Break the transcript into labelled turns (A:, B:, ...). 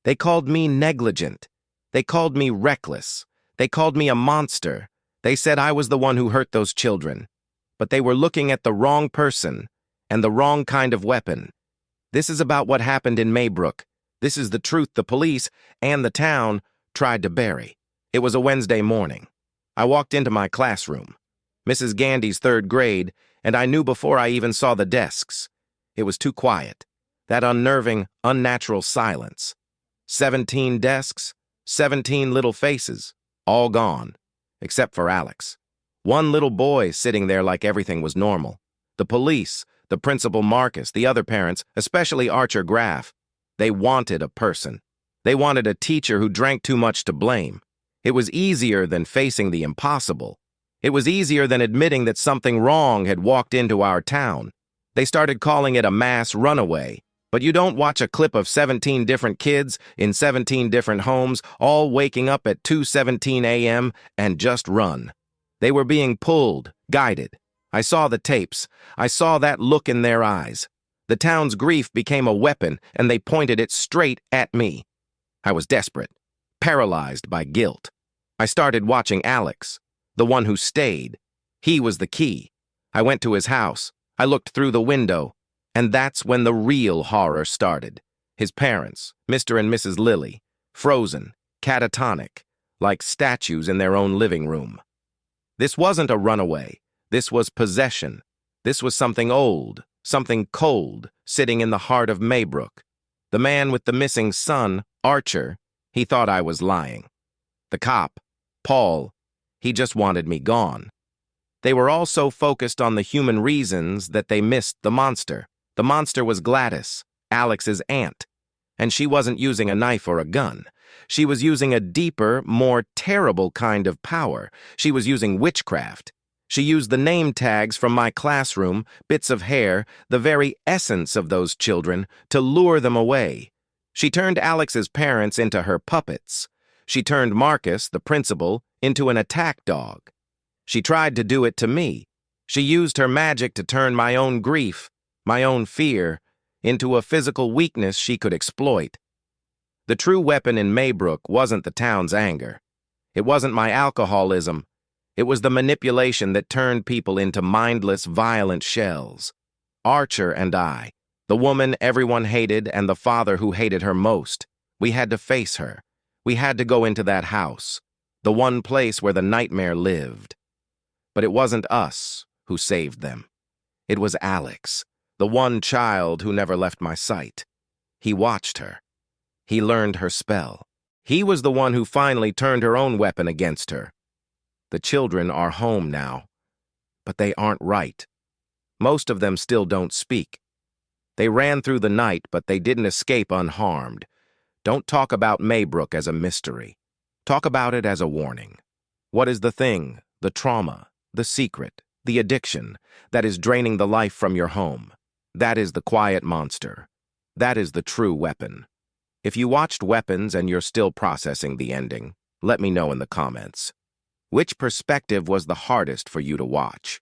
A: They called me negligent. They called me reckless. They called me a monster. They said I was the one who hurt those children. But they were looking at the wrong person and the wrong kind of weapon. This is about what happened in Maybrook. This is the truth the police and the town tried to bury. It was a Wednesday morning. I walked into my classroom, Mrs. Gandy's third grade, and I knew before I even saw the desks. It was too quiet. That unnerving, unnatural silence. 17 desks, 17 little faces, all gone, except for Alex. One little boy sitting there like everything was normal. The police, the principal Marcus, the other parents, especially Archer Graff, they wanted a person. They wanted a teacher who drank too much to blame. It was easier than facing the impossible. It was easier than admitting that something wrong had walked into our town. They started calling it a mass runaway. But you don't watch a clip of 17 different kids in 17 different homes all waking up at 2:17 a.m. and just run. They were being pulled, guided. I saw the tapes. I saw that look in their eyes. The town's grief became a weapon, and they pointed it straight at me. I was desperate, paralyzed by guilt. I started watching Alex, the one who stayed. He was the key. I went to his house. I looked through the window. And that's when the real horror started. His parents, Mr. and Mrs. Lilly, frozen, catatonic, like statues in their own living room. This wasn't a runaway. This was possession. This was something old, something cold, sitting in the heart of Maybrook. The man with the missing son, Archer, he thought I was lying. The cop, Paul, he just wanted me gone. They were all so focused on the human reasons that they missed the monster. The monster was Gladys, Alex's aunt, and she wasn't using a knife or a gun. She was using a deeper, more terrible kind of power. She was using witchcraft. She used the name tags from my classroom, bits of hair, the very essence of those children, to lure them away. She turned Alex's parents into her puppets. She turned Marcus, the principal, into an attack dog. She tried to do it to me. She used her magic to turn my own grief, my own fear, into a physical weakness she could exploit. The true weapon in Maybrook wasn't the town's anger. It wasn't my alcoholism. It was the manipulation that turned people into mindless, violent shells. Archer and I, the woman everyone hated and the father who hated her most, we had to face her. We had to go into that house, the one place where the nightmare lived. But it wasn't us who saved them. It was Alex, the one child who never left my sight. He watched her. He learned her spell. He was the one who finally turned her own weapon against her. The children are home now, but they aren't right. Most of them still don't speak. They ran through the night, but they didn't escape unharmed. Don't talk about Maybrook as a mystery. Talk about it as a warning. What is the thing, the trauma, the secret, the addiction that is draining the life from your home? That is the quiet monster. That is the true weapon. If you watched Weapons and you're still processing the ending, let me know in the comments. Which perspective was the hardest for you to watch?